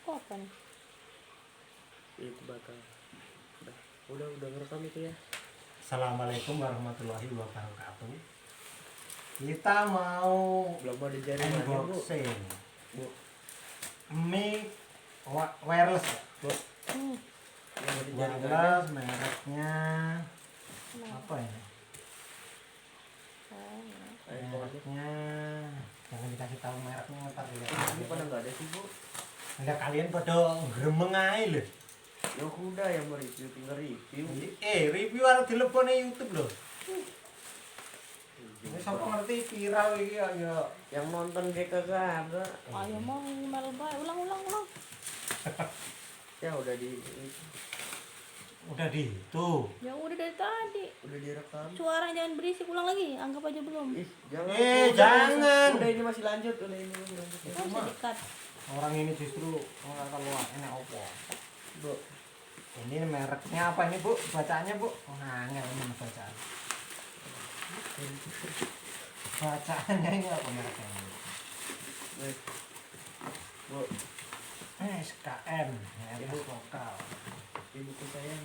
Kapan? Itu bakal udah ngerekam itu ya. Assalamualaikum warahmatullahi wabarakatuh. Kita mau Belum ada jaringan Bu. unboxing Bu. mic wireless. Bu. Yang ada jaringannya. Wireless mereknya Nah, apa ini? Mereknya jangan dikasih tahu mereknya ntar lihat. Ini pada nggak ada sih Bu. Ada kalian pada gremeng ae lho. Ya udah yang mereview tinggal review. Review harus telepon YouTube loh. Ini sampai ngerti viral iki ya. Yang nonton kayak kagak ada. ayo mau email bae. Ulang. Ya udah di Udah di itu. Ya udah dari tadi. udah direkam. Suara jangan berisik, ulang lagi. Anggap aja belum. Ih, jangan. Jangan. Udah ini masih lanjut, udah ini masih lanjut. Ya. Bisa di-cut. Orang ini justru nggak keluar enak opo. Bu. Ini mereknya apa ini Bu? Bacaannya Bu? Oh, angel ini bacaan. Bacaannya ini apa mereknya ini? Nih. Bu, SKM, merek lokal. ibuku sayang.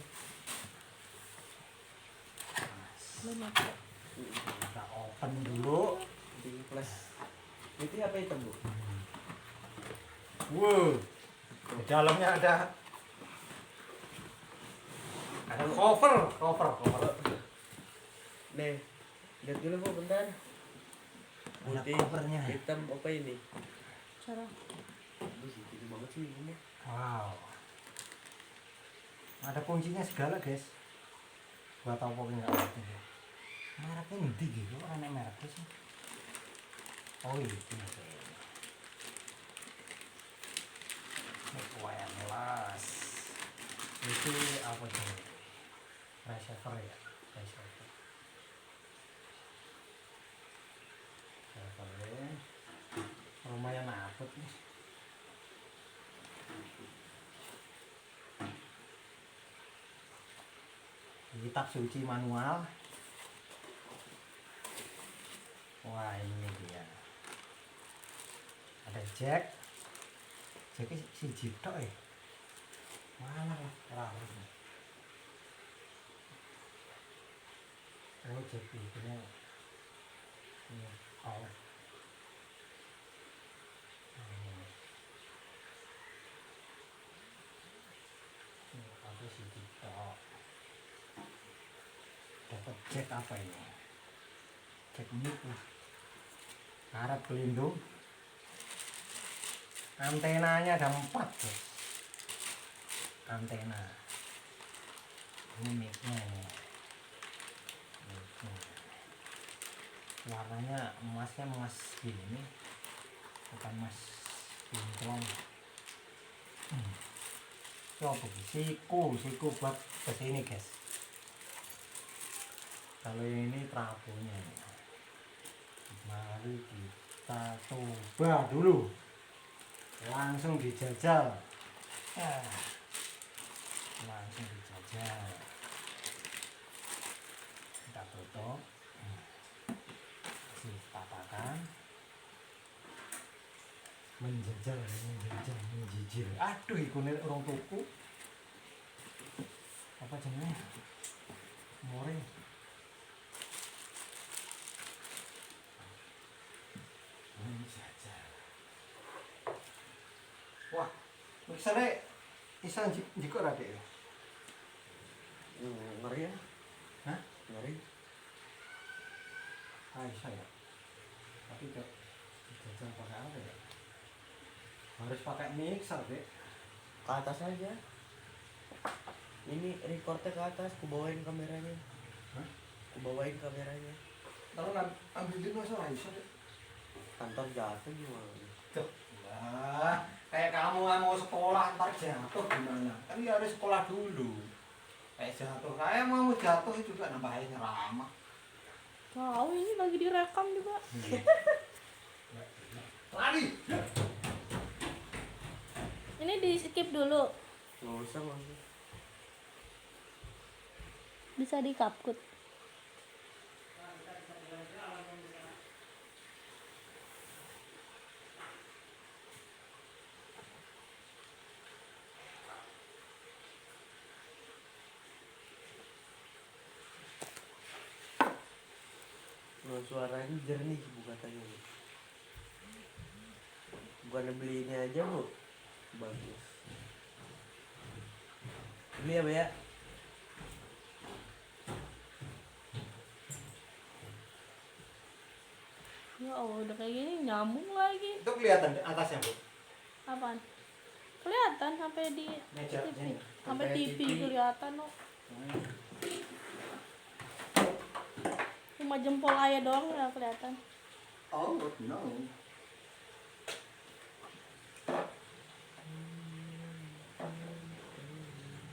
Belum ada. Kita open dulu. Di flash. Itu apa itu Bu? Wow. Di dalamnya ada cover. Nih, lihat dulu Bu bentar. Ada Putih, covernya. hitam apa ini? Cara. Aduh, gede banget sih ini. Wow. Ada kuncinya segala guys. Gua tahu pokoknya nggak ngerti. Mereknya nanti gitu, aneh mereknya sih. Oh itu. Mic wireless. Itu apa sih? Receiver ya, receiver. Receivernya lumayan apet nih. Kitab suci manual. Wah ini dia. Ada jack. Jacknya si tok ya. Mana lah rawat. Oh jack ini. Ini oh. Ini ada si tok. Dapat jack apa ini? Jack mic lah. Karet pelindung. Antenanya ada 4 guys. Antena. Ini mic-nya ini. Mic-nya. Warnanya emasnya emas gini. Bukan emas kinclong. Coba siku buat kesini guys. Kalau ini trafonya. Mari kita coba dulu. Langsung dijajal. Langsung dijajal. Kita tutup. Kasih tatakan. Menjajal. Aduh, ikunnya orang tuku. Apa jenenge? More. Menjajal. Wah, misalnya bisa jiko rade ya? Ngeri ya? Hah? Ngeri. Bisa ya. Tapi kok jajal pakai apa ya? Harus pakai mixer deh. Ke atas aja. Ini recordnya ke atas, ku bawain kameranya. Hah? Ku bawain kameranya. Kalau ambil di masa bisa deh. Kantor jatuh gimana? Tuh, lah, kayak kamu mau sekolah ntar jatuh gimana? Kan ya harus sekolah dulu. Kayak jatuh, kayak mau jatuh juga nambahin ramah. Tahu ini lagi direkam juga. Lari. Ini di skip dulu. Nggak usah maksudnya. Bisa di kapkut. Kalau suaranya jernih bu katanya. Bukan beli ini aja bu, bagus. Beli apa ya? Ya Allah, udah kayak gini nyambung lagi. Itu kelihatan di atasnya, Bu. Apaan? Kelihatan sampai di Meja TV. sini. Sampai Sampai TV TV. kelihatan loh. Cuma jempol aja doang nggak kelihatan. Oh, no.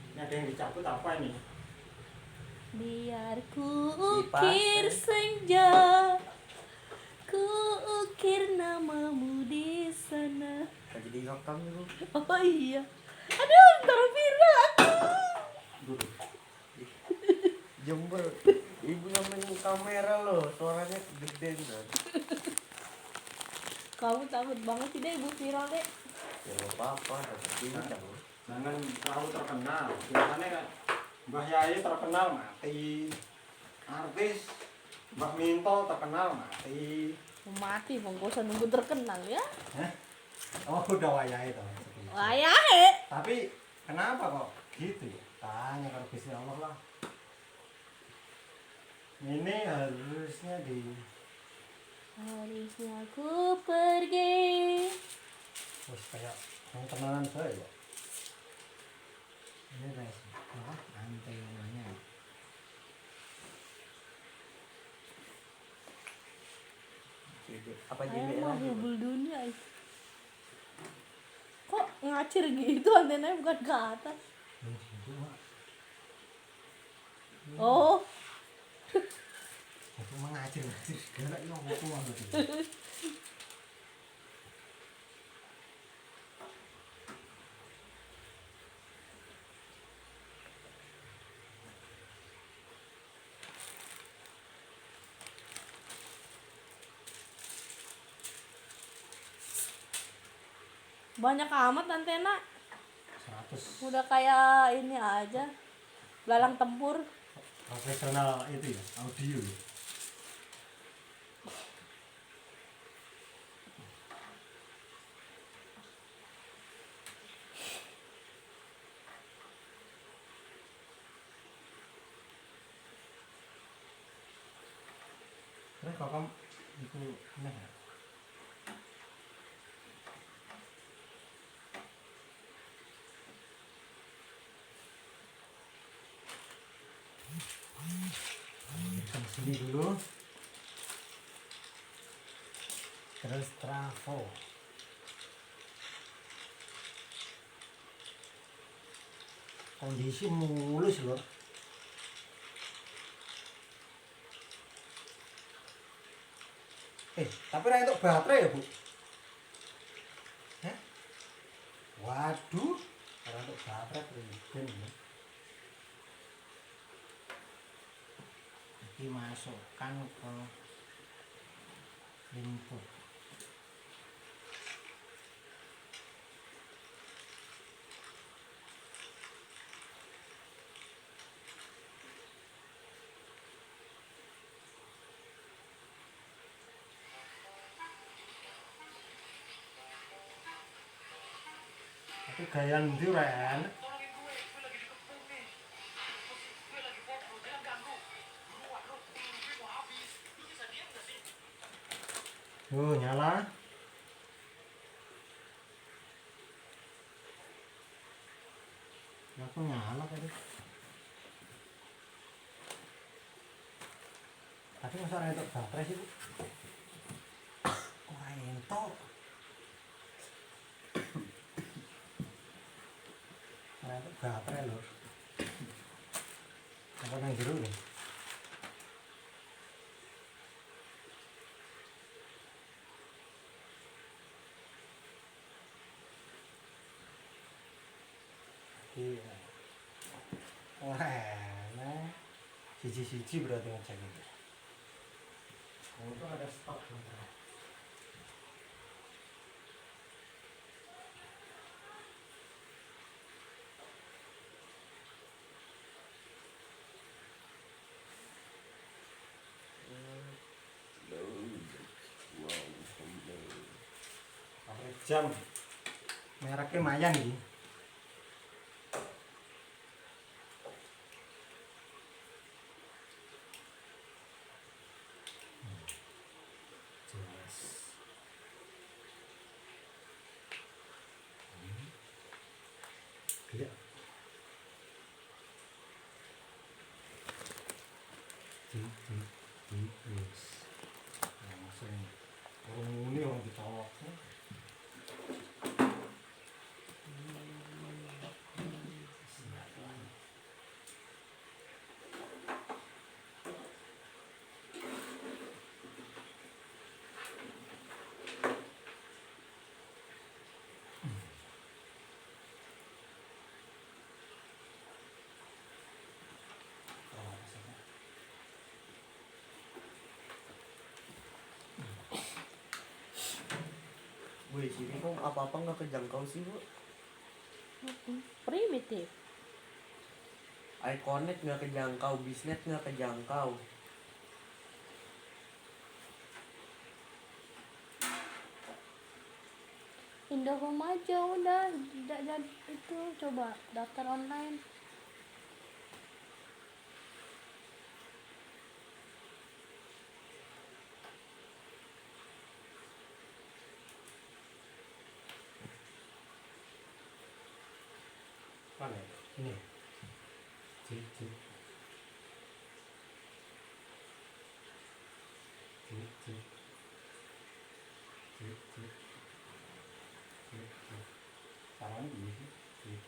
Ini ada yang dicabut apa ini? Biar ku Kipas, ukir eh. senja, ku ukir namamu di sana. Kan jadi rekam nih bu. Oh iya. Aduh, ntar viral aku. Duduk. Jember. Ibu nyamain kamera loh, suaranya gede kan. Kamu takut banget sih deh ibu viral deh. Ya nggak apa-apa, dapat bintang. Jangan terlalu terkenal. Biasanya kan Mbah Yai terkenal mati. Artis Mbah Minto terkenal mati. Mau mati, mau gak usah nunggu terkenal ya. Hah? Oh, udah wayai toh. Wayahe. Tapi kenapa kok gitu ya? Tanya kalau Gusti Allah lah. Ini harusnya di Harusnya ku pergi. terus kayak yang kenalan saya ya. Ini guys, apa? Antenanya. Apa Ayo JBL mah aja bu? hubul dunia itu. Kok ngacir gitu antenanya bukan ke atas? Oh, Aku mengacir segala ya aku gitu. banyak amat antena. 100 Udah kayak ini aja. Belalang tempur. profesional itu ya, audio ya. Terus kalau kamu itu ini ya? Kita sini dulu. Terus trafo. Kondisi mulus loh. Tapi ra untuk baterai ya, Bu? Hah? Waduh, ra untuk baterai priben ya. Dimasukkan ke input. Tapi gaya ndi Ren? Nyala. Aku nyala tadi. Tapi masa ada untuk baterai sih, Bu? Kok entok? Ada untuk baterai loh. Apa yang biru nih? Iya. Wah, nah. Siji-siji berarti ngecek itu. Oh, itu ada stok bentar. jam mereknya Mayan iki. Jelas. Iya. Yes. Langsung orang ini orang ditolak. Wih, sini kok apa-apa nggak kejangkau sih, Bu? Primitif. Iconet nggak kejangkau, Bisnet nggak kejangkau. Indohome aja udah, tidak jadi itu, coba daftar online. Mana ya? Ini. Cik. Cik. Sekarang ini cik.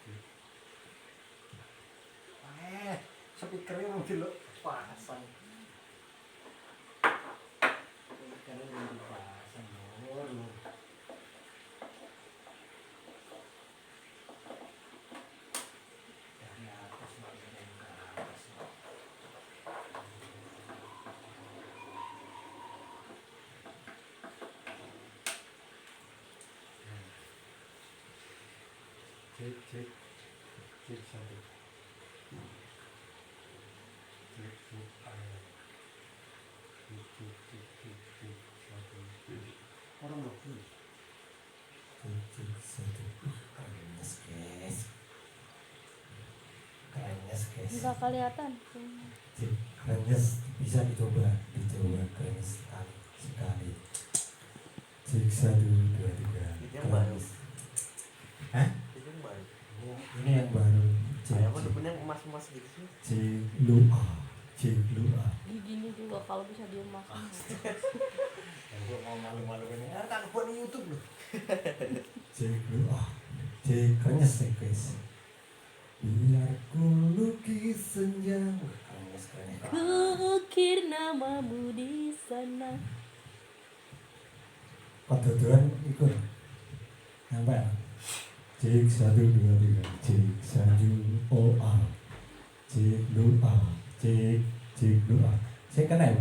Speakernya mungkin lo pasang. Speakernya mungkin pasang lo. Dari atas lagi dari atas. Cik satu. Orang lebih. Cik satu. Kerennya guys. Nggak kelihatan. Kerennya bisa dicoba keren sekali. Cik 1, 2, 3. Itu yang baru. Hah? Itu yang baru. Ini yang baru. Saya mah depannya emas-emas gitu sih. Cik Lu'a. Giginya juga kalau bisa diemasin. Yang gue mau malu-malu ini, kan buat di YouTube loh. Cik Lu'a. Cik kenyes ya guys. Biar ku lukis senja. Kenyes. Kukir namamu di sana. Patuturan ikut. Nampak ya? Cik 1, 2, 3. Cik 1 OA. Cik Lu'a. Cik Lu'a. Saya kena ya?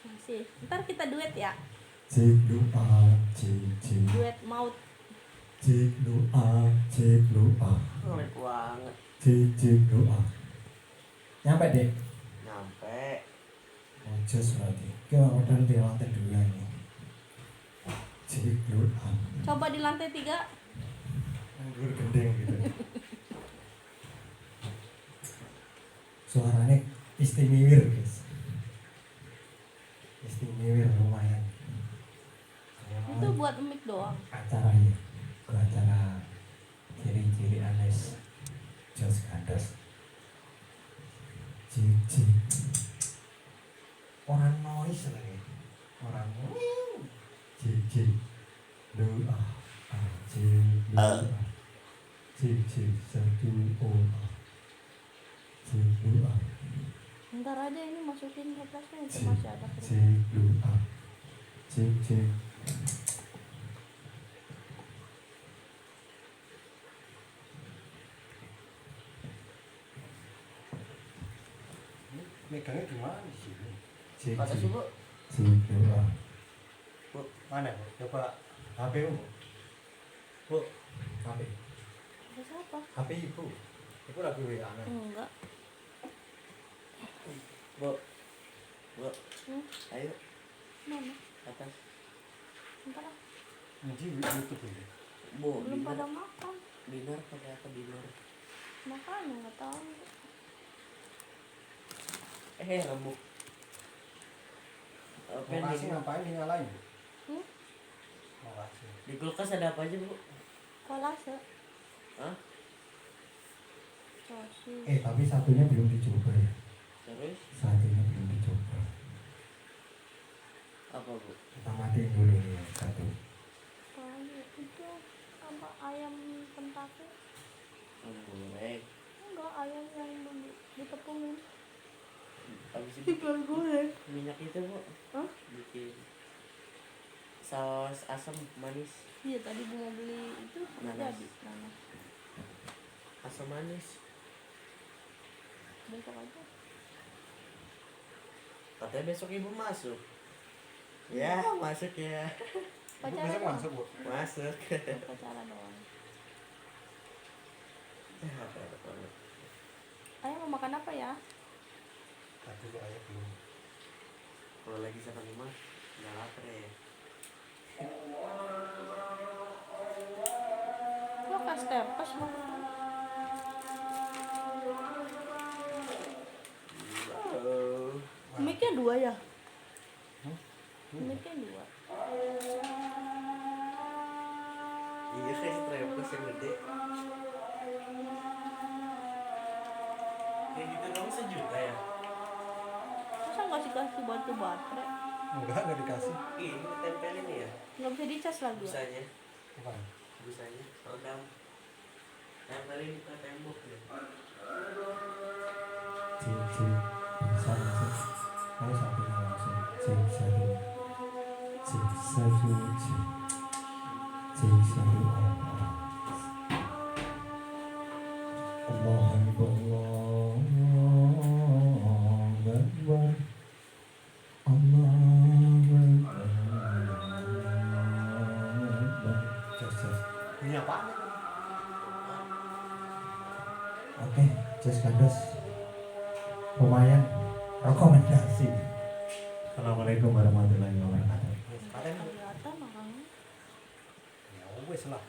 Masih. Ntar kita duet ya. Cik Lu'a. Cik. Duet maut. Cik Lu'a. Ngelik banget. Cik Lu'a. Nyampe deh. Nyampe. Jos berarti. Kita udah di lantai 2 ini. Cik Lu'a. Coba di lantai 3. Anggur gendeng gitu. Suaranya istimewa guys. Istimewa lumayan. Itu buat mic doang. Acaranya ke acara ciri-ciri Anes Jos Kandas. Cik. Orang noise lagi. Orang cik. Lu'a. Cik Lu'a. Cik 1 OA. Cik Lu'a. Ntar aja ini masukin ke plasnya itu masih ada. Cik Lu'a. Cik. Megangnya gimana di sini? Kata sih, Bu. Cik Lu'a. Bu. Mana Bu? Coba HP Bu. Bu, HP. Terus apa? HP Ibu. Ibu lagi WA nih. Enggak. Bu. Hmm? Ayo Mana? atas. Ntar ah. Ngaji YouTube ini. Bu, Belum dinner, pada makan. dinner pakai apa dinner? Makanya nggak tahu. Remuk. Apa Mau kasih nih? ngapain dinyalain? Hmm? Mau kasih. Di kulkas ada apa aja, Bu? Kolase. Hah? Sosis. Tapi satunya belum dicoba ya. Terus Satunya belum dicoba. apa, Bu? Kita matiin dulu nih yang satu. Apalagi itu apa ayam pentake? Goreng. Enggak, ayam yang ditepungin. Habis itu Goreng. minyak itu, Bu. Hah? Bikin saus asam manis, Iya, tadi Bu mau beli itu nggak Nanas. jadi. Nanas. asam manis. Besok aja. Katanya besok Ibu masuk. Ya, masuk ya. Pacaran Besok doang. masuk, Bu. Masuk. Pacaran doang. Apa banget. Ayah mau makan apa ya? Tadi lu ayah belum. Kalau lagi sama rumah, nggak lapar ya. Lo kas tepes mau. Oh. Mic-nya 2 ya? Hmm? Mic-nya 2. Iya kayak trepes yang gede. Kayak gitu dong 1 juta ya? Masa nggak kasih batu baterai? Enggak dikasih. Ini ditempelin ya? Nggak bisa dicas lagi ya? Busanya, Bukan. busanya, rodam. Tempelin ke tembok ya. Cik, cik. Bisa langsung. Ayo satunya langsung. Cik, satu. Cik, satu. Cik. Cik, satu. Allah Akbar. Allah Akbar. Allah Akbar. Cek, cek. Ini apaan? Oke, Jess Kandos. Lumayan rekomendasi. Assalamualaikum warahmatullahi wabarakatuh. Kelihatan makanya. Ya wes lah.